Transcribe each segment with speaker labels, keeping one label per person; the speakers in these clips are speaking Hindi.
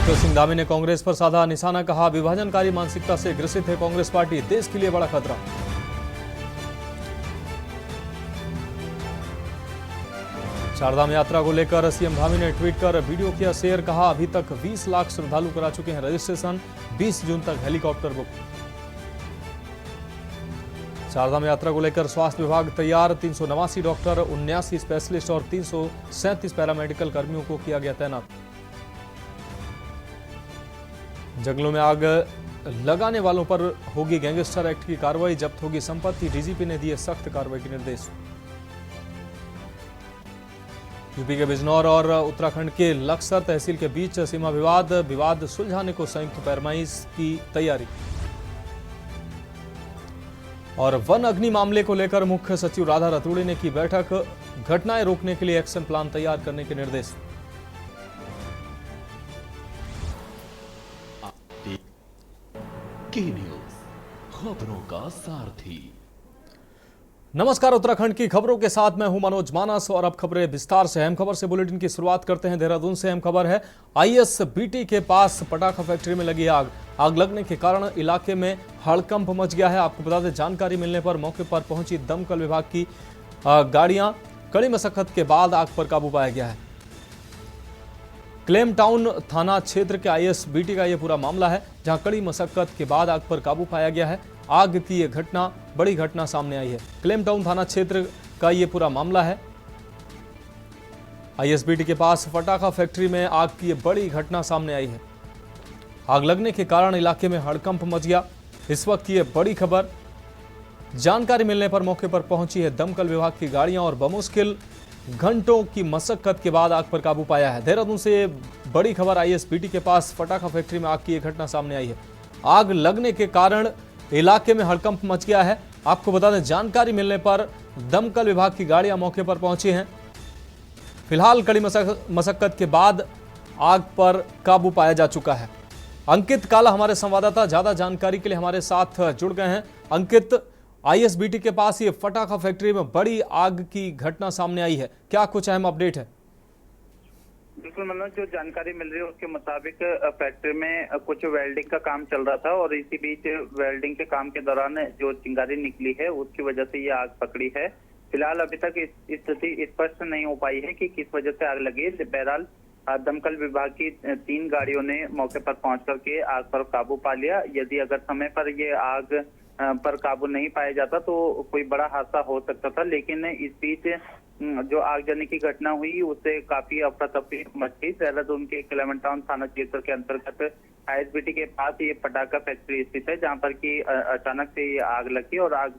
Speaker 1: डॉक्टर सिंह धामी ने कांग्रेस पर साधा निशाना, कहा विभाजनकारी मानसिकता से ग्रसित है कांग्रेस पार्टी, देश के लिए बड़ा खतरा। चारधाम यात्रा को लेकर सीएम धामी ने ट्वीट कर वीडियो किया शेयर, कहा अभी तक 20 लाख श्रद्धालु करा चुके हैं रजिस्ट्रेशन, 20 जून तक हेलीकॉप्टर बुक। चारधाम यात्रा को लेकर स्वास्थ्य विभाग तैयार, 389 डॉक्टर, 79 स्पेशलिस्ट और 337 पैरामेडिकल कर्मियों को किया गया तैनात। जंगलों में आग लगाने वालों पर होगी गैंगस्टर एक्ट की कार्रवाई, जब्त होगी संपत्ति, डीजीपी ने दिए सख्त कार्रवाई के निर्देश। यूपी के बिजनौर और उत्तराखंड के लक्सर तहसील के बीच सीमा विवाद सुलझाने को संयुक्त पैरमाइश की तैयारी। और वन अग्नि मामले को लेकर मुख्य सचिव राधा रतूड़ी ने की बैठक, घटनाएं रोकने के लिए एक्शन प्लान तैयार करने के निर्देश।
Speaker 2: की न्यूज़, खबरों का सारथी।
Speaker 1: नमस्कार, उत्तराखंड की खबरों के साथ मैं हूं मनोज मानस और अब खबरें विस्तार से। अहम खबर से बुलेटिन की शुरुआत करते हैं। देहरादून से अहम खबर है, आईएसबीटी के पास पटाखा फैक्ट्री में लगी आग लगने के कारण इलाके में हड़कंप मच गया है। आपको बता दें, जानकारी मिलने पर मौके पर पहुंची दमकल विभाग की गाड़ियां, कड़ी मशक्कत के बाद आग पर काबू पाया गया है। क्लेम टाउन थाना क्षेत्र के आईएसबीटी का यह पूरा मामला है, जहां कड़ी मशक्कत के बाद आग पर काबू पाया गया है। आग की यह बड़ी घटना सामने आई है। क्लेम टाउन थाना क्षेत्र का यह पूरा मामला है। आईएसबीटी के पास पटाखा फैक्ट्री में आग की यह बड़ी घटना सामने आई है। आग लगने के कारण इलाके में हड़कंप मच गया। इस वक्त ये बड़ी खबर, जानकारी मिलने पर मौके पर पहुंची है दमकल विभाग की गाड़ियां और बमुश्किल घंटों की मशक्कत के बाद आग पर काबू पाया है। देहरादून से बड़ी खबर, आईएसबीटी के पास पटाखा फैक्ट्री में आग की एक घटना सामने आई है। आग लगने के कारण इलाके में हड़कंप मच गया है। आपको बता दें, जानकारी मिलने पर दमकल विभाग की गाड़ियां मौके पर पहुंची हैं। फिलहाल कड़ी मशक्कत के बाद आग पर काबू पाया जा चुका है। अंकित काला हमारे संवाददाता ज्यादा जानकारी के लिए हमारे साथ जुड़ गए हैं। अंकित, आईएसबीटी के पास ये पटाखा फैक्ट्री में बड़ी आग की घटना सामने आई है, क्या कुछ अहम अपडेट है?
Speaker 3: बिल्कुल मनोज, जो जानकारी मिल रही है उसके मुताबिक फैक्ट्री में कुछ वेल्डिंग का काम चल रहा था और इसी बीच वेल्डिंग के काम के दौरान जो चिंगारी निकली है उसकी वजह से ये आग पकड़ी है। फिलहाल अभी तक स्थिति स्पष्ट नहीं हो पाई है कि किस वजह से आग लगी। बहरहाल दमकल विभाग की 3 गाड़ियों ने मौके पर पहुंच करके आग पर काबू पा लिया। यदि अगर समय पर ये आग पर काबू नहीं पाया जाता तो कोई बड़ा हादसा हो सकता था, लेकिन इस बीच जो आगजनी की घटना हुई उससे काफी अफरा तफरी मच गई। देहरादून के क्लेम टाउन थाना क्षेत्र के अंतर्गत आईएसबीटी के पास ये पटाखा फैक्ट्री स्थित है, जहां पर की अचानक से ये आग लगी और आग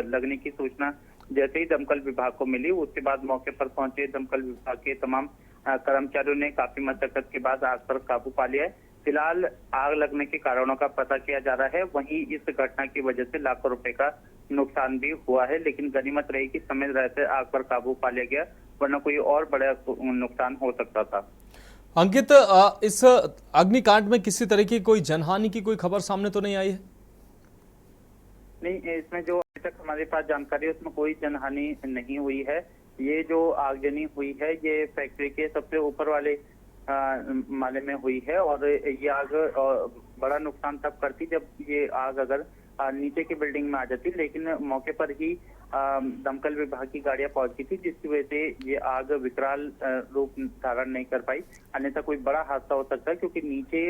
Speaker 3: लगने की सूचना जैसे ही दमकल विभाग को मिली, उसके बाद मौके पर पहुंचे दमकल विभाग के तमाम कर्मचारियों ने काफी मशक्कत के बाद आग पर काबू पा लिया है। फिलहाल आग लगने के कारणों का पता किया जा रहा है। वहीं इस घटना की वजह से लाखों रुपए का नुकसान भी हुआ है, लेकिन गनीमत रही कि समय रहते आग पर काबू पा लिया गया, वरना कोई और बड़ा नुकसान हो सकता था।
Speaker 1: अंकित, इस अग्निकांड में किसी तरह की कोई जनहानि की कोई खबर सामने तो नहीं आई है?
Speaker 3: नहीं, इसमें जो अभी तक हमारे पास जानकारी है उसमें कोई जनहानि नहीं हुई है। ये जो आगजनी हुई है ये फैक्ट्री के सबसे ऊपर वाले माले में हुई है और ये आग बड़ा नुकसान तब करती जब ये आग अगर नीचे की बिल्डिंग में आ जाती, लेकिन मौके पर ही दमकल विभाग की गाड़ियां पहुंची थी, जिसकी वजह से ये आग विकराल रूप धारण नहीं कर पाई। अन्यथा कोई बड़ा हादसा हो सकता है, क्योंकि नीचे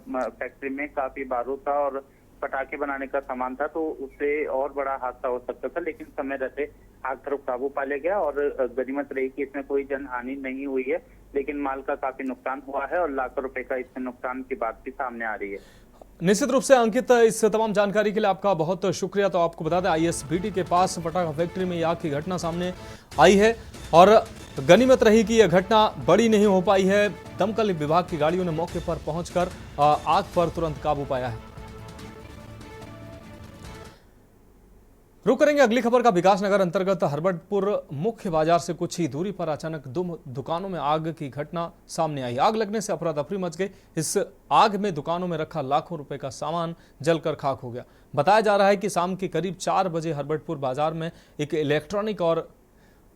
Speaker 3: फैक्ट्री में काफी बारूद था और पटाखे बनाने का सामान था, तो उससे और बड़ा हादसा हो सकता था, लेकिन समय रहते आग पर काबू पा लिया गया और गनीमत रही कि इसमें कोई जनहानि नहीं हुई है, लेकिन माल का काफी नुकसान हुआ है और लाखों रुपए का इसमें नुकसान की बात भी सामने आ रही है।
Speaker 1: निश्चित रूप से अंकित, इस तमाम जानकारी के लिए आपका बहुत शुक्रिया। तो आपको बता दें, आईएसबीटी के पास पटाखा फैक्ट्री में आग की घटना सामने आई है और गनीमत रही कि यह घटना बड़ी नहीं हो पाई है। दमकल विभाग की गाड़ियों ने मौके पर पहुंचकर आग पर तुरंत काबू पाया है। रुक करेंगे अगली खबर का। विकास नगर अंतर्गत हरबटपुर मुख्य बाजार से कुछ ही दूरी पर अचानक 2 दुकानों में आग की घटना सामने आई। आग लगने से अफरा तफरी मच गई। इस आग में दुकानों में रखा लाखों रुपए का सामान जलकर खाक हो गया। बताया जा रहा है कि शाम के करीब 4 बजे हरबटपुर बाजार में एक इलेक्ट्रॉनिक और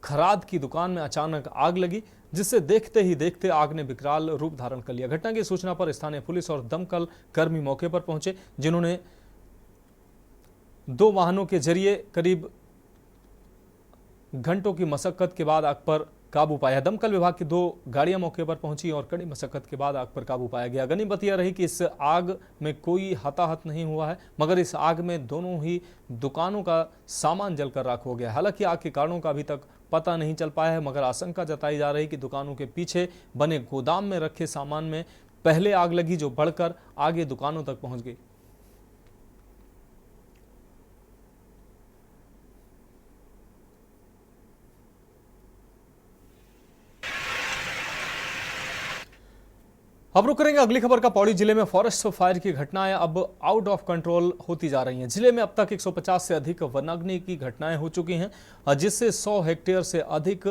Speaker 1: खराद की दुकान में अचानक आग लगी। जिससे देखते ही देखते आग ने विकराल रूप धारण कर लिया। घटना की सूचना पर स्थानीय पुलिस और दमकल कर्मी मौके पर पहुंचे, जिन्होंने 2 वाहनों के जरिए करीब घंटों की मशक्कत के बाद आग पर काबू पाया। दमकल विभाग की 2 गाड़ियां मौके पर पहुंची और कड़ी मशक्कत के बाद आग पर काबू पाया गया। गनीमत यह रही कि इस आग में कोई हताहत नहीं हुआ है, मगर इस आग में दोनों ही दुकानों का सामान जलकर राख हो गया। हालांकि आग के कारणों का अभी तक पता नहीं चल पाया है, मगर आशंका जताई जा रही कि दुकानों के पीछे बने गोदाम में रखे सामान में पहले आग लगी, जो बढ़कर आगे दुकानों तक पहुंच गई। अब रुक करेंगे अगली खबर का। पौड़ी जिले में फॉरेस्ट फायर की घटनाएं अब आउट ऑफ कंट्रोल होती जा रही हैं। जिले में अब तक 150 से अधिक वनाग्नि की घटनाएं हो चुकी हैं, जिससे 100 हेक्टेयर से अधिक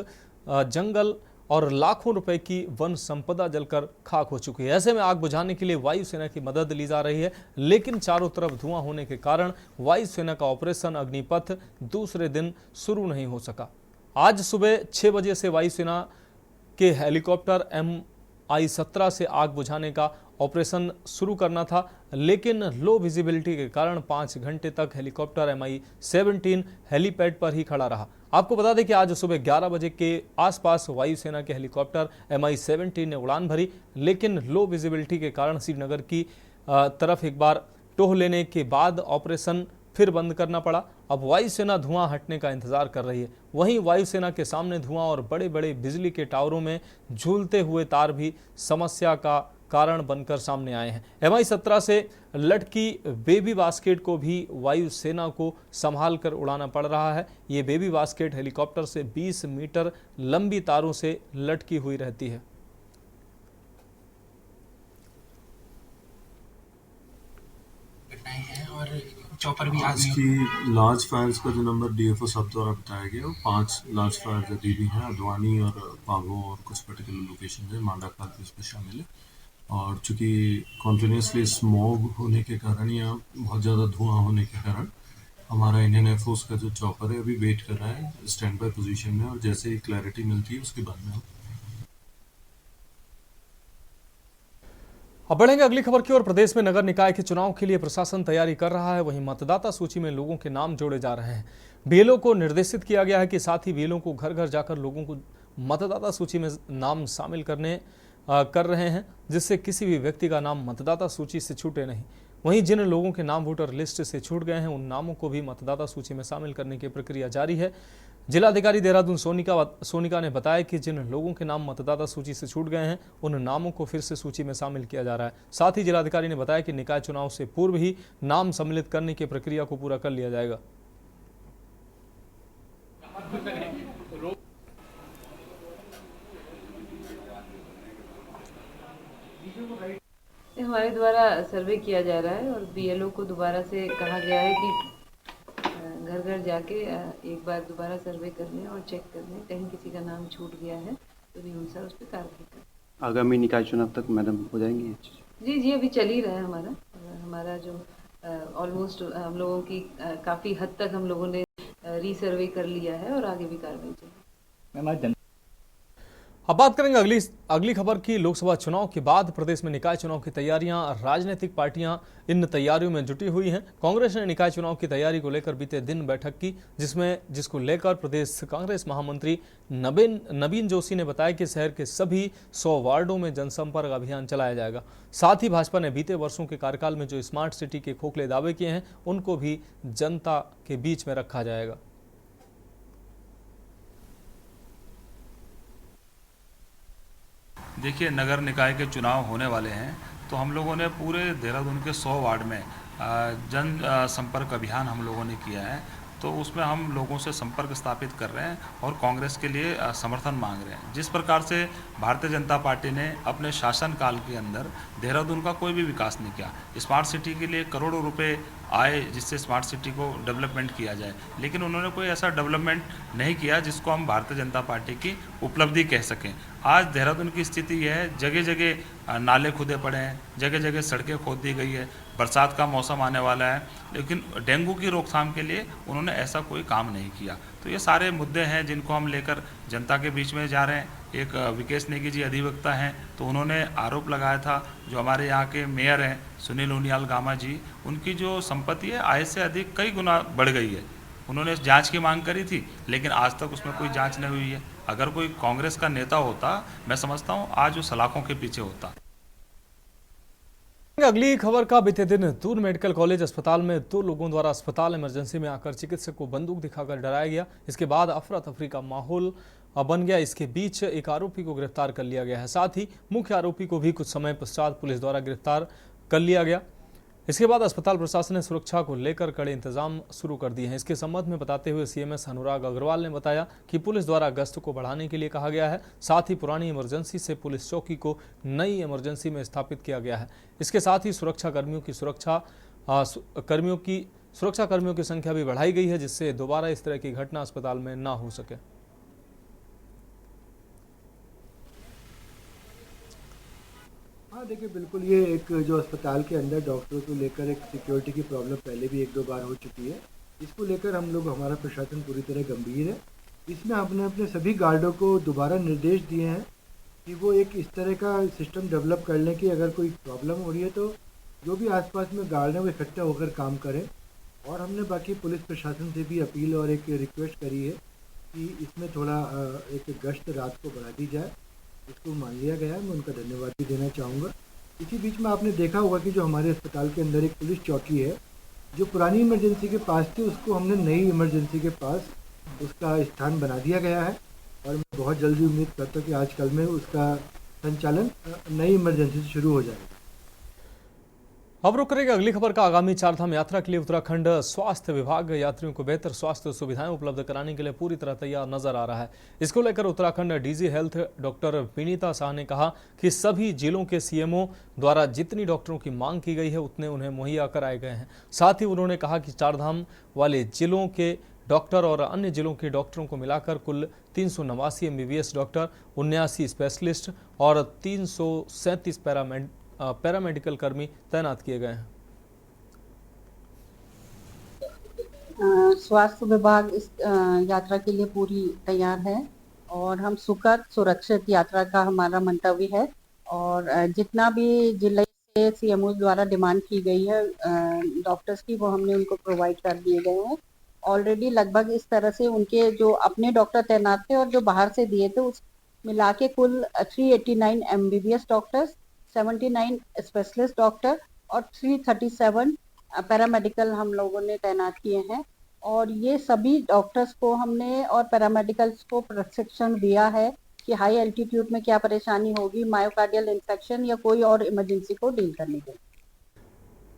Speaker 1: जंगल और लाखों रुपए की वन संपदा जलकर खाक हो चुकी है। ऐसे में आग बुझाने के लिए वायुसेना की मदद ली जा रही है, लेकिन चारों तरफ धुआं होने के कारण वायुसेना का ऑपरेशन अग्निपथ दूसरे दिन शुरू नहीं हो सका। आज सुबह 6 बजे से वायुसेना के हेलीकॉप्टर MI-17 से आग बुझाने का ऑपरेशन शुरू करना था, लेकिन लो विजिबिलिटी के कारण 5 घंटे तक हेलीकॉप्टर MI-17 हेलीपैड पर ही खड़ा रहा। आपको बता दें कि आज सुबह 11 बजे के आसपास वायुसेना के हेलीकॉप्टर MI-17 ने उड़ान भरी, लेकिन लो विजिबिलिटी के कारण श्रीनगर की तरफ एक बार टोह लेने के बाद ऑपरेशन फिर बंद करना पड़ा। अब वायुसेना धुआं हटने का इंतजार कर रही है। वहीं वायुसेना के सामने धुआं और बड़े बड़े बिजली के टावरों में झूलते हुए तार भी समस्या का कारण बनकर सामने आए हैं। MI-17 से लटकी बेबी बास्केट को भी वायुसेना को संभाल कर उड़ाना पड़ रहा है। ये बेबी बास्केट हेलीकॉप्टर से 20 मीटर लंबी तारों से लटकी हुई रहती है।
Speaker 4: और चॉपर भी
Speaker 5: आज की लार्ज फायर्स का जो नंबर DFO साहब द्वारा बताया गया, वो 5 लार्ज फायर अभी भी हैं। अद्वानी और पागो और कुछ पर्टिकुलर लोकेशन है, मांडाखाल भी इसमें शामिल है। और चूंकि कॉन्टिन्यूसली स्मॉग होने के कारण या बहुत ज़्यादा धुआं होने के कारण हमारा इंडियन एयरफोर्स का जो चॉपर है अभी वेट कर रहा है स्टैंड बाय पोजीशन में, और जैसे ही क्लैरिटी मिलती है उसके बाद में हम
Speaker 1: अब बढ़ेंगे अगली खबर की ओर। प्रदेश में नगर निकाय के चुनाव के लिए प्रशासन तैयारी कर रहा है। वहीं मतदाता सूची में लोगों के नाम जोड़े जा रहे हैं। BLO को निर्देशित किया गया है कि साथ ही BLO को घर घर जाकर लोगों को मतदाता सूची में नाम शामिल कर रहे हैं, जिससे किसी भी व्यक्ति का नाम मतदाता सूची से छूटे नहीं। वहीं जिन लोगों के नाम वोटर लिस्ट से छूट गए हैं, उन नामों को भी मतदाता सूची में शामिल करने की प्रक्रिया जारी है। जिलाधिकारी देहरादून सोनिका ने बताया कि जिन लोगों के नाम मतदाता सूची से छूट गए हैं, उन नामों को फिर से सूची में शामिल किया जा रहा है। साथ ही जिलाधिकारी ने बताया कि निकाय चुनाव से पूर्व ही नाम सम्मिलित करने की प्रक्रिया को पूरा कर लिया जाएगा।
Speaker 6: हमारे द्वारा सर्वे किया जा रहा है और BLO को दोबारा से कहा गया है कि घर घर जाके एक बार दोबारा सर्वे कर लें और चेक कर लें, कहीं किसी का नाम छूट गया है तो भी अनुसार उस पर कार्रवाई करें।
Speaker 7: आगामी निकाय चुनाव तक मैडम हो जाएंगे?
Speaker 6: जी अभी चल ही रहा है हमारा जो ऑलमोस्ट हम लोगों की काफ़ी हद तक हम लोगों ने रीसर्वे कर लिया है और आगे भी कार्रवाई चलेगी।
Speaker 1: अब बात करेंगे अगली खबर की। लोकसभा चुनाव के बाद प्रदेश में निकाय चुनाव की तैयारियां, राजनीतिक पार्टियां इन तैयारियों में जुटी हुई हैं। कांग्रेस ने निकाय चुनाव की तैयारी को लेकर बीते दिन बैठक की, जिसको लेकर प्रदेश कांग्रेस महामंत्री नवीन जोशी ने बताया कि शहर के सभी 100 वार्डों में जनसंपर्क अभियान चलाया जाएगा। साथ ही भाजपा ने बीते वर्षों के कार्यकाल में जो स्मार्ट सिटी के खोखले दावे किए हैं, उनको भी जनता के बीच में रखा जाएगा।
Speaker 8: देखिए, नगर निकाय के चुनाव होने वाले हैं, तो हम लोगों ने पूरे देहरादून के 100 वार्ड में जन संपर्क अभियान हम लोगों ने किया है। तो उसमें हम लोगों से संपर्क स्थापित कर रहे हैं और कांग्रेस के लिए समर्थन मांग रहे हैं। जिस प्रकार से भारतीय जनता पार्टी ने अपने शासनकाल के अंदर देहरादून का कोई भी विकास नहीं किया, स्मार्ट सिटी के लिए करोड़ों रुपए आए जिससे स्मार्ट सिटी को डेवलपमेंट किया जाए, लेकिन उन्होंने कोई ऐसा डेवलपमेंट नहीं किया जिसको हम भारतीय जनता पार्टी की उपलब्धि कह सकें। आज देहरादून की स्थिति यह है, जगह जगह नाले खुदे पड़े हैं, जगह जगह सड़कें खोद दी गई है, बरसात का मौसम आने वाला है, लेकिन डेंगू की रोकथाम के लिए उन्होंने ऐसा कोई काम नहीं किया। तो ये सारे मुद्दे हैं जिनको हम लेकर जनता के बीच में जा रहे हैं। एक विकेश नेगी जी अधिवक्ता हैं, तो उन्होंने आरोप लगाया था जो हमारे यहाँ के मेयर हैं सुनील उनियाल गामा जी, उनकी जो संपत्ति है आय से अधिक कई गुना बढ़ गई है। उन्होंने जांच की मांग करी थी, लेकिन आज तक उसमें कोई जांच नहीं हुई है। अगर कोई कांग्रेस का नेता होता, मैं समझता हूँ आज वो सलाखों के पीछे होता।
Speaker 1: अगली खबर का बीते दिन दूर मेडिकल कॉलेज अस्पताल में 2 लोगों द्वारा अस्पताल इमरजेंसी में आकर चिकित्सक को बंदूक दिखाकर डराया गया। इसके बाद अफरा तफरी का माहौल बन गया। इसके बीच एक आरोपी को गिरफ्तार कर लिया गया है। साथ ही मुख्य आरोपी को भी कुछ समय पश्चात पुलिस द्वारा गिरफ्तार कर लिया गया। इसके बाद अस्पताल प्रशासन ने सुरक्षा को लेकर कड़े इंतजाम शुरू कर दिए हैं। इसके संबंध में बताते हुए सीएमएस अनुराग अग्रवाल ने बताया कि पुलिस द्वारा गश्त को बढ़ाने के लिए कहा गया है। साथ ही पुरानी इमरजेंसी से पुलिस चौकी को नई इमरजेंसी में स्थापित किया गया है। इसके साथ ही सुरक्षा कर्मियों की संख्या भी बढ़ाई गई है, जिससे दोबारा इस तरह की घटना अस्पताल में ना हो सके।
Speaker 4: हाँ देखिए, बिल्कुल ये एक जो अस्पताल के अंदर डॉक्टरों को लेकर एक सिक्योरिटी की प्रॉब्लम पहले भी 1-2 बार हो चुकी है। इसको लेकर हम लोग, हमारा प्रशासन पूरी तरह गंभीर है। इसमें हमने अपने सभी गार्डों को दोबारा निर्देश दिए हैं कि वो एक इस तरह का सिस्टम डेवलप कर लें कि अगर कोई प्रॉब्लम हो रही है तो जो भी आसपास में गार्ड हैं वो इकट्ठा होकर काम करें। और हमने बाकी पुलिस प्रशासन से भी अपील और एक रिक्वेस्ट करी है कि इसमें थोड़ा एक गश्त रात को बढ़ा दी जाए। इसको मान लिया गया है, मैं उनका धन्यवाद भी देना चाहूँगा। इसी बीच में आपने देखा होगा कि जो हमारे अस्पताल के अंदर एक पुलिस चौकी है, जो पुरानी इमरजेंसी के पास थी, उसको हमने नई इमरजेंसी के पास उसका स्थान बना दिया गया है। और मैं बहुत जल्दी उम्मीद करता हूँ कि आजकल में उसका संचालन नई इमरजेंसी से शुरू हो जाएगा।
Speaker 1: अब रुक करेगा अगली खबर का। आगामी 4 धाम यात्रा के लिए उत्तराखंड स्वास्थ्य विभाग यात्रियों को बेहतर स्वास्थ्य सुविधाएं उपलब्ध कराने के लिए पूरी तरह तैयार नजर आ रहा है। इसको लेकर Uttarakhand DG health doctor Vinita Shah ने कहा कि सभी जिलों के सीएमओ द्वारा जितनी डॉक्टरों की मांग की गई है उतने उन्हें मुहैया कराए गए हैं। साथ ही उन्होंने कहा कि 4 धाम वाले जिलों के डॉक्टर और अन्य जिलों के डॉक्टरों को मिलाकर कुल 389 MBBS डॉक्टर, 79 स्पेशलिस्ट और 337 पैरामेडिकल कर्मी तैनात किए गए हैं।
Speaker 9: स्वास्थ्य विभाग इस यात्रा के लिए पूरी तैयार है और हम सुखद सुरक्षित यात्रा का हमारा मंतव्य है। और जितना भी जिले से सीएमओ द्वारा डिमांड की गई है डॉक्टर्स की, वो हमने उनको प्रोवाइड कर दिए गए हैं। ऑलरेडी लगभग इस तरह से उनके जो अपने डॉक्टर तैनात थे और जो बाहर से दिए थे उस मिला के कुल 389 MBBS डॉक्टर्स, 79 स्पेशलिस्ट डॉक्टर और 337 पैरामेडिकल हम लोगों ने तैनात किए हैं। और ये सभी डॉक्टर्स को हमने और पैरामेडिकल्स को प्रशिक्षण दिया है कि हाई एल्टीट्यूड में क्या परेशानी होगी, मायोकार्डियल इन्फेक्शन या कोई और इमरजेंसी को डील करने के।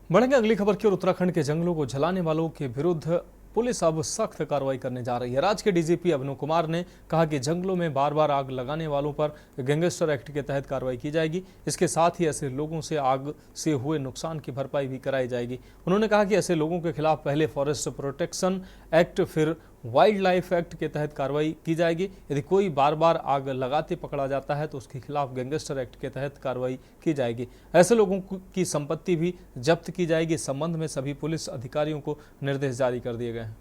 Speaker 1: बढ़ेंगे अगली खबर की ओर। उत्तराखंड के जंगलों को जलाने वालों के विरुद्ध पुलिस अब सख्त कार्रवाई करने जा रही है। राज्य के डीजीपी अभिनव कुमार ने कहा कि जंगलों में बार बार आग लगाने वालों पर गैंगस्टर एक्ट के तहत कार्रवाई की जाएगी। इसके साथ ही ऐसे लोगों से आग से हुए नुकसान की भरपाई भी कराई जाएगी। उन्होंने कहा कि ऐसे लोगों के खिलाफ पहले फॉरेस्ट प्रोटेक्शन एक्ट, फिर वाइल्ड लाइफ एक्ट के तहत कार्रवाई की जाएगी। यदि कोई बार बार आग लगाते पकड़ा जाता है तो उसके खिलाफ गैंगस्टर एक्ट के तहत कार्रवाई की जाएगी। ऐसे लोगों की संपत्ति भी जब्त की जाएगी। इस संबंध में सभी पुलिस अधिकारियों को निर्देश जारी कर दिए गए हैं।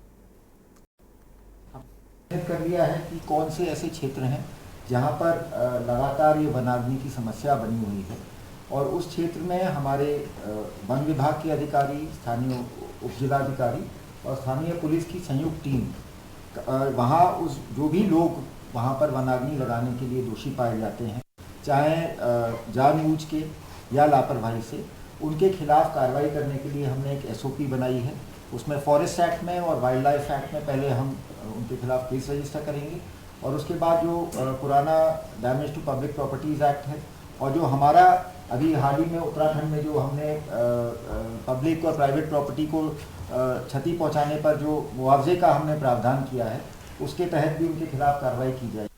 Speaker 10: कर लिया है कि कौन से ऐसे क्षेत्र हैं जहां पर लगातार ये वनाग्नि की समस्या बनी हुई है और उस क्षेत्र में हमारे वन विभाग के अधिकारी, स्थानीय उपजिलाधिकारी और स्थानीय पुलिस की संयुक्त टीम वहाँ उस जो भी लोग वहाँ पर वनाग्नि लगाने के लिए दोषी पाए जाते हैं, चाहे जानबूझ के या लापरवाही से, उनके खिलाफ कार्रवाई करने के लिए हमने एक SOP बनाई है। उसमें फॉरेस्ट एक्ट में और वाइल्ड लाइफ एक्ट में पहले हम उनके खिलाफ केस रजिस्टर करेंगे और उसके बाद जो पुराना damage to public properties act है और जो हमारा अभी हाल ही में उत्तराखंड में जो हमने पब्लिक और प्राइवेट प्रॉपर्टी को क्षति पहुंचाने पर जो मुआवजे का हमने प्रावधान किया है, उसके तहत भी उनके खिलाफ कार्रवाई की जाए।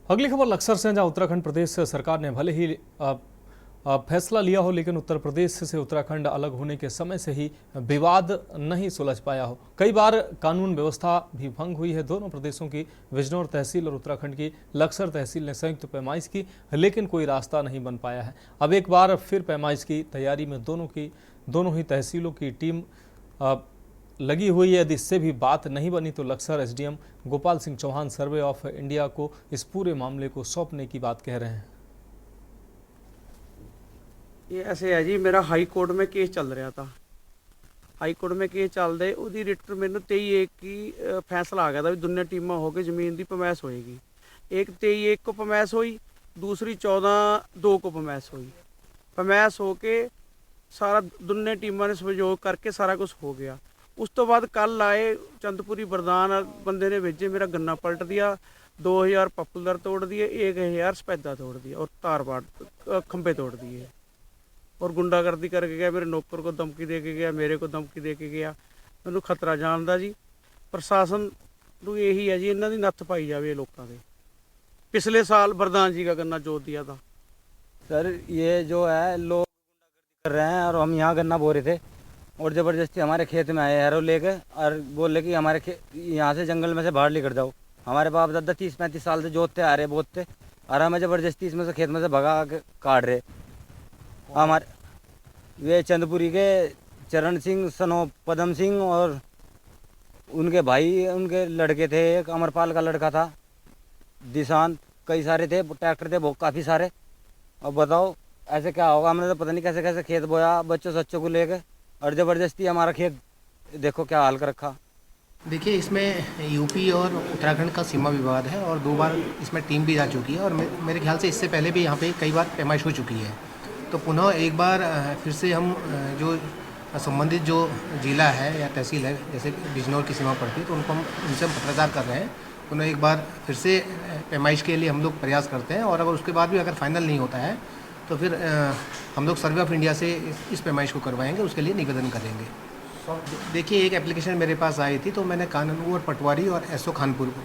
Speaker 1: अगली खबर लक्सर से, जहां उत्तराखंड प्रदेश सरकार ने भले ही फैसला लिया हो, लेकिन उत्तर प्रदेश से उत्तराखंड अलग होने के समय से ही विवाद नहीं सुलझ पाया हो। कई बार कानून व्यवस्था भी भंग हुई है। दोनों प्रदेशों की बिजनौर तहसील और उत्तराखंड की लक्सर तहसील ने संयुक्त पैमाइश की, लेकिन कोई रास्ता नहीं बन पाया है। अब एक बार फिर पैमाइश की तैयारी में दोनों ही तहसीलों की टीम लगी हुई है। यदि इससे भी बात नहीं बनी तो Laksar SDM Gopal Singh Chauhan survey of India को इस पूरे मामले को सौंपने की बात कह रहे हैं।
Speaker 11: ये ऐसे है जी, मेरा हाई कोर्ट में केस चल रहा था। हाई कोर्ट में केस चलते ਉਹਦੀ ਰਿਟ ਮੈਨੂੰ 23/1 की फैसला आ गया था भी दोनों टीमां होकर ज़मीन की पैमाइश होएगी। एक 23/1 को पैमाइश हुई, दूसरी 14/2 को पैमाइश हुई। पैमाइश होके सारा दोनों टीमां ने सहयोग करके सारा कुछ हो गया। उस तो बाद कल आए चंदपुरी बरदान बंदे ने भेजे, मेरा गन्ना पलट दिया, 2000 पॉपुलर तोड़ दिए, 1000 सफेदा तोड़ दिया और तारबाड़ खंबे तोड़ दिए और गुंडागर्दी करके गया। मेरे नौकर को धमकी दे के गया, मेरे को धमकी दे के गया। मैनू खतरा जानदा जी। प्रशासन नूं यही है जी, इन्हां दी नत्थ पाई जावे लोकां दे। पिछले साल बरदान जी का गन्ना जोत दिया था।
Speaker 12: सर ये जो है लोग गुंडागर्दी कर रहे हैं और हम यहाँ गन्ना बो रहे थे और ज़बरदस्ती हमारे खेत में आए हैरो लेके और बोले कि हमारे यहाँ से जंगल में से बाहर लेकर जाओ। हमारे बाप दादा 30-35 साल से जोतते आ रहे बोतते, और हमें ज़बरदस्ती इसमें से खेत में से भगा के काट रहे। हमारे वे चंदपुरी के चरण सिंह सनो पदम सिंह और उनके भाई, उनके लड़के थे, एक अमरपाल का लड़का था, दिशांत, कई सारे थे, ट्रैक्टर थे वो काफ़ी सारे। अब बताओ ऐसे क्या होगा? हमने तो पता नहीं कैसे कैसे खेत बोया बच्चों सच्चों को लेकर और ज़बरदस्ती हमारा खेत देखो क्या हाल कर रखा।
Speaker 13: देखिए, इसमें यूपी और उत्तराखंड का सीमा विवाद है और 2 बार इसमें टीम भी जा चुकी है और मेरे ख्याल से इससे पहले भी यहाँ पे कई बार पैमाइश हो चुकी है। तो पुनः एक बार फिर से हम जो संबंधित जो जिला है या तहसील है, जैसे बिजनौर की सीमा पड़ती है, तो उनको उनसे हम पत्राचार कर रहे हैं। पुनः एक बार फिर से पैमाइश के लिए हम लोग प्रयास करते हैं और अगर उसके बाद भी अगर फाइनल नहीं होता है तो फिर हम लोग सर्वे ऑफ इंडिया से इस पैमाइश को करवाएंगे, उसके लिए निवेदन करेंगे। देखिए, एक एप्लीकेशन मेरे पास आई थी तो मैंने कानून और पटवारी और एसओ खानपुर को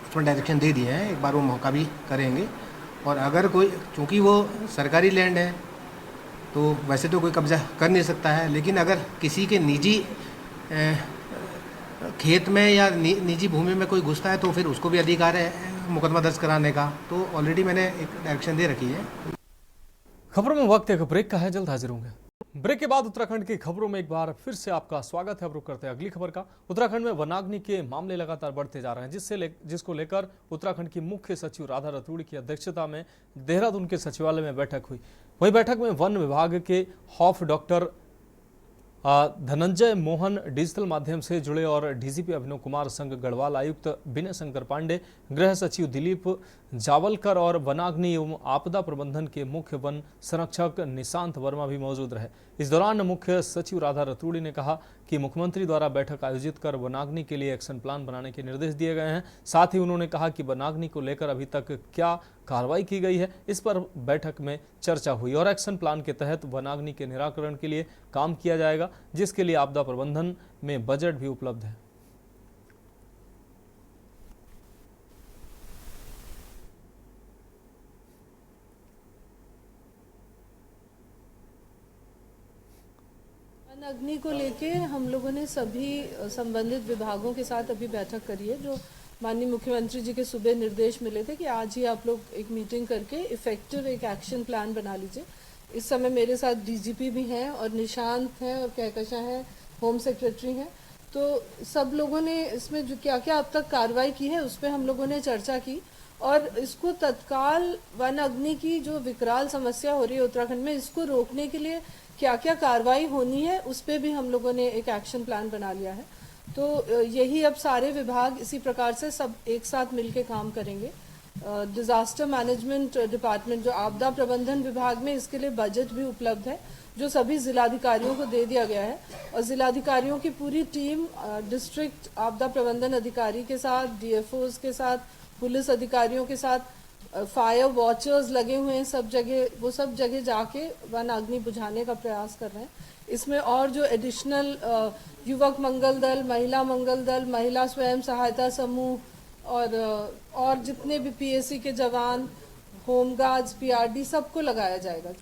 Speaker 13: उसमें डायरेक्शन दे दिए हैं। एक बार वो मौका भी करेंगे और अगर कोई, चूँकि वो सरकारी लैंड है तो वैसे तो कोई कब्जा कर नहीं सकता है, लेकिन अगर किसी के निजी खेत में या निजी भूमि में कोई घुसता है तो फिर उसको भी अधिकार है मुकदमा दर्ज कराने का। तो ऑलरेडी मैंने एक डायरेक्शन दे रखी है।
Speaker 1: खबरों में वक्त एक ब्रेक का है, जल्द हाजिर होंगे। ब्रेक के बाद उत्तराखंड की खबरों में एक बार फिर से आपका स्वागत है। अब रुक करते हैं अगली खबर का। उत्तराखंड में वनाग्नि के मामले लगातार बढ़ते जा रहे हैं, जिसको लेकर उत्तराखंड की मुख्य सचिव राधा रतूड़ी की अध्यक्षता में देहरादून के सचिवालय में बैठक हुई। वहीं बैठक में वन विभाग के हॉफ डॉक्टर धनंजय मोहन, डिजिटल माध्यम से जुड़े और डीजीपी अभिनव कुमार संघ गढ़वाल आयुक्त विनय शंकर पांडे, गृह सचिव दिलीप जावलकर और वनाग्नि एवं आपदा प्रबंधन के मुख्य वन संरक्षक निशांत वर्मा भी मौजूद रहे। इस दौरान मुख्य सचिव राधा रतूड़ी ने कहा कि मुख्यमंत्री द्वारा बैठक आयोजित कर वनाग्नि के लिए एक्शन प्लान बनाने के निर्देश दिए गए हैं। साथ ही उन्होंने कहा कि वनाग्नि को लेकर अभी तक क्या कार्रवाई की गई है, इस पर बैठक में चर्चा हुई और एक्शन प्लान के तहत वनाग्नि के निराकरण के लिए काम किया जाएगा, जिसके लिए आपदा प्रबंधन में बजट भी उपलब्ध है।
Speaker 14: अग्नि को लेके हम लोगों ने सभी संबंधित विभागों के साथ अभी बैठक करी है। जो माननीय मुख्यमंत्री जी के सुबह निर्देश मिले थे कि आज ही आप लोग एक मीटिंग करके इफेक्टिव एक एक्शन प्लान बना लीजिए। इस समय मेरे साथ डीजीपी भी हैं और निशांत हैं और कहकशा हैं, होम सेक्रेटरी हैं। तो सब लोगों ने इसमें जो क्या क्या अब तक कार्रवाई की है उस पर हम लोगों ने चर्चा की और इसको तत्काल वन अग्नि की जो विकराल समस्या हो रही है उत्तराखंड में, इसको रोकने के लिए क्या क्या कार्रवाई होनी है उस पर भी हम लोगों ने एक एक्शन प्लान बना लिया है। तो यही अब सारे विभाग इसी प्रकार से सब एक साथ मिलके काम करेंगे। डिजास्टर मैनेजमेंट डिपार्टमेंट जो आपदा प्रबंधन विभाग में, इसके लिए बजट भी उपलब्ध है जो सभी जिलाधिकारियों को दे दिया गया है और जिलाधिकारियों की पूरी टीम डिस्ट्रिक्ट आपदा प्रबंधन अधिकारी के साथ, डीएफओज के साथ, पुलिस अधिकारियों के साथ, फायर वॉचर्स लगे हुए हैं सब जगह, वो सब जगह जाके वन अग्नि बुझाने का प्रयास कर रहे हैं। इसमें और जो एडिशनल युवक मंगल दल, महिला मंगल दल, महिला स्वयं सहायता समूह और जितने भी पीएससी के जवान, होमगार्ड्स, पीआरडी सबको लगाया जाएगा।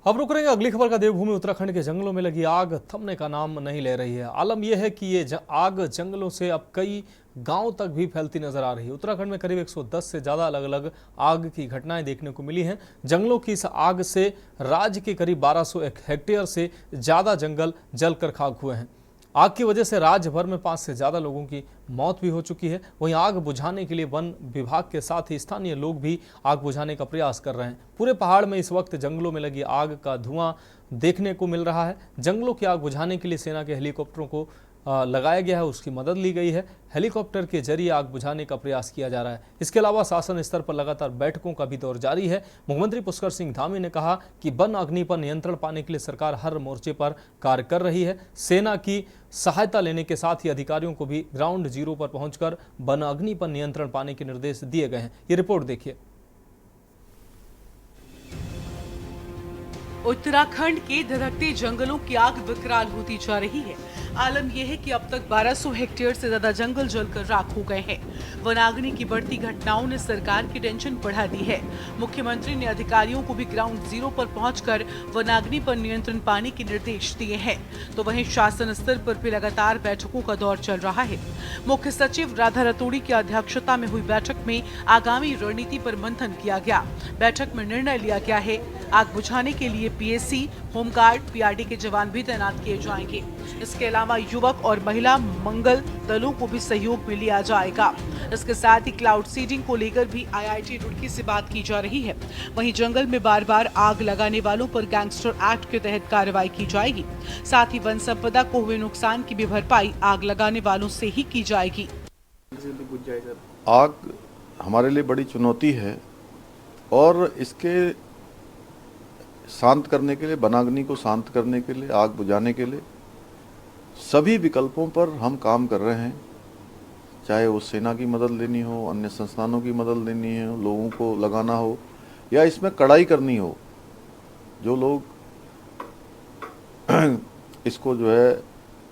Speaker 1: अब रुक रहे हैं अगली खबर का। देवभूमि उत्तराखंड के जंगलों में लगी आग थमने का नाम नहीं ले रही है। आलम यह है कि ये आग जंगलों से अब कई गांव तक भी फैलती नजर आ रही है। उत्तराखंड में करीब 110 से ज्यादा अलग अलग आग की घटनाएं देखने को मिली हैं। जंगलों की इस आग से राज्य के करीब 1200 हेक्टेयर से ज्यादा जंगल जलकर खाक हुए हैं। आग की वजह से राज्य भर में 5 से ज्यादा लोगों की मौत भी हो चुकी है। वहीं आग बुझाने के लिए वन विभाग के साथ ही स्थानीय लोग भी आग बुझाने का प्रयास कर रहे हैं। पूरे पहाड़ में इस वक्त जंगलों में लगी आग का धुआं देखने को मिल रहा है। जंगलों की आग बुझाने के लिए सेना के हेलीकॉप्टरों को लगाया गया है, उसकी मदद ली गई है। हेलीकॉप्टर के जरिए आग बुझाने का प्रयास किया जा रहा है। इसके अलावा शासन स्तर पर लगातार बैठकों का भी दौर जारी है। मुख्यमंत्री पुष्कर सिंह धामी ने कहा कि वन अग्नि पर नियंत्रण पाने के लिए सरकार हर मोर्चे पर कार्य कर रही है। सेना की सहायता लेने के साथ ही अधिकारियों को भी ग्राउंड जीरो पर पहुंचकर वन अग्नि पर नियंत्रण पाने के निर्देश दिए गए हैं। ये रिपोर्ट देखिए।
Speaker 15: उत्तराखंड के धधकते जंगलों की आग विकराल होती जा रही है। आलम यह है कि अब तक 1200 हेक्टेयर से ज्यादा जंगल जलकर राख हो गए हैं। वनाग्नि की बढ़ती घटनाओं ने सरकार की टेंशन बढ़ा दी है। मुख्यमंत्री ने अधिकारियों को भी ग्राउंड जीरो पर पहुंचकर वनाग्नि पर नियंत्रण पाने के निर्देश दिए हैं। तो वहीं शासन स्तर पर भी लगातार बैठकों का दौर चल रहा है। मुख्य सचिव राधा रतोड़ी की अध्यक्षता में हुई बैठक में आगामी रणनीति पर मंथन किया गया। बैठक में निर्णय लिया गया है आग बुझाने के लिए पीएससी, होमगार्ड, पीआरडी के जवान भी तैनात किए जाएंगे। इसके अलावा युवक और महिला मंगल दलों को भी सहयोग में लिया जाएगा। इसके साथ ही क्लाउड सीडिंग को लेकर भी आईआईटी रुड़की से बात की जा रही है। वहीं जंगल में बार बार आग लगाने वालों पर गैंगस्टर एक्ट के तहत कार्रवाई की जाएगी। साथ ही वन संपदा को हुए नुकसान की भी भरपाई आग लगाने वालों से ही की जाएगी।
Speaker 16: आग हमारे लिए बड़ी चुनौती है और इसके शांत करने के लिए, वनाग्नि को शांत करने के लिए, आग बुझाने के लिए सभी विकल्पों पर हम काम कर रहे हैं। चाहे वो सेना की मदद लेनी हो, अन्य संस्थानों की मदद लेनी हो, लोगों को लगाना हो या इसमें कड़ाई करनी हो। जो लोग इसको जो है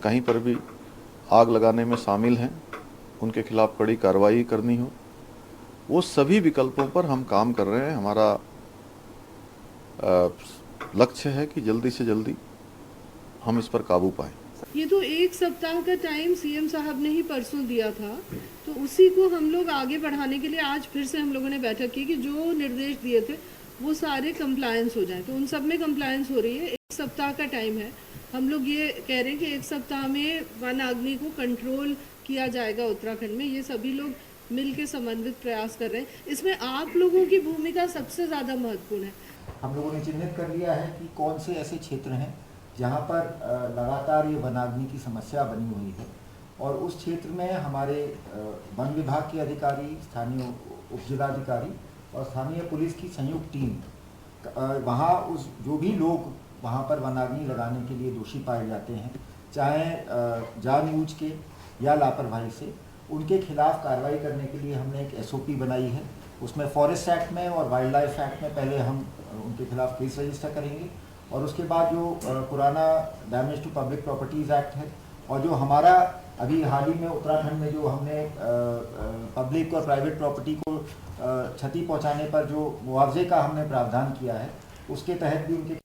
Speaker 16: कहीं पर भी आग लगाने में शामिल हैं, उनके खिलाफ कड़ी कार्रवाई करनी हो, वो सभी विकल्पों पर हम काम कर रहे हैं। हमारा लक्ष्य है कि जल्दी से जल्दी हम इस पर काबू पाएं।
Speaker 14: ये तो 1 सप्ताह का टाइम सीएम साहब ने ही परसों दिया था, तो उसी को हम लोग आगे बढ़ाने के लिए आज फिर से हम लोगों ने बैठक की कि जो निर्देश दिए थे वो सारे कंप्लायंस हो जाएं। तो उन सब में कंप्लायंस हो रही है। 1 सप्ताह का टाइम है। हम लोग ये कह रहे हैं कि 1 सप्ताह में वनाग्नि को कंट्रोल किया जाएगा उत्तराखंड में। ये सभी लोग मिल के समन्वित प्रयास कर रहे हैं। इसमें आप लोगों की भूमिका सबसे ज़्यादा महत्वपूर्ण है।
Speaker 10: हम लोगों ने चिन्हित कर लिया है कि कौन से ऐसे क्षेत्र हैं जहाँ पर लगातार ये वनाग्नि की समस्या बनी हुई है और उस क्षेत्र में हमारे वन विभाग के अधिकारी, स्थानीय उपजिलाधिकारी और स्थानीय पुलिस की संयुक्त टीम वहाँ उस जो भी लोग वहाँ पर वनाग्नि लगाने के लिए दोषी पाए जाते हैं, चाहे जानबूझ के या लापरवाही से, उनके खिलाफ कार्रवाई करने के लिए हमने एक SOP बनाई है। उसमें फॉरेस्ट एक्ट में और वाइल्ड लाइफ एक्ट में पहले हम उनके खिलाफ केस रजिस्टर करेंगे और उसके बाद जो पुराना damage to public properties act है और जो हमारा अभी हाल ही में उत्तराखंड में जो हमने पब्लिक और प्राइवेट प्रॉपर्टी को क्षति पहुंचाने पर जो मुआवजे का हमने प्रावधान किया है, उसके तहत भी उनके।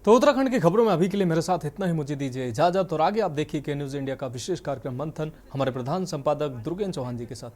Speaker 1: तो उत्तराखंड की खबरों में अभी के लिए मेरे साथ इतना ही। मुझे दीजिए इजाजत और आगे आप देखिए के न्यूज़ इंडिया का विशेष कार्यक्रम मंथन हमारे प्रधान संपादक दुर्गेन चौहान जी के साथ।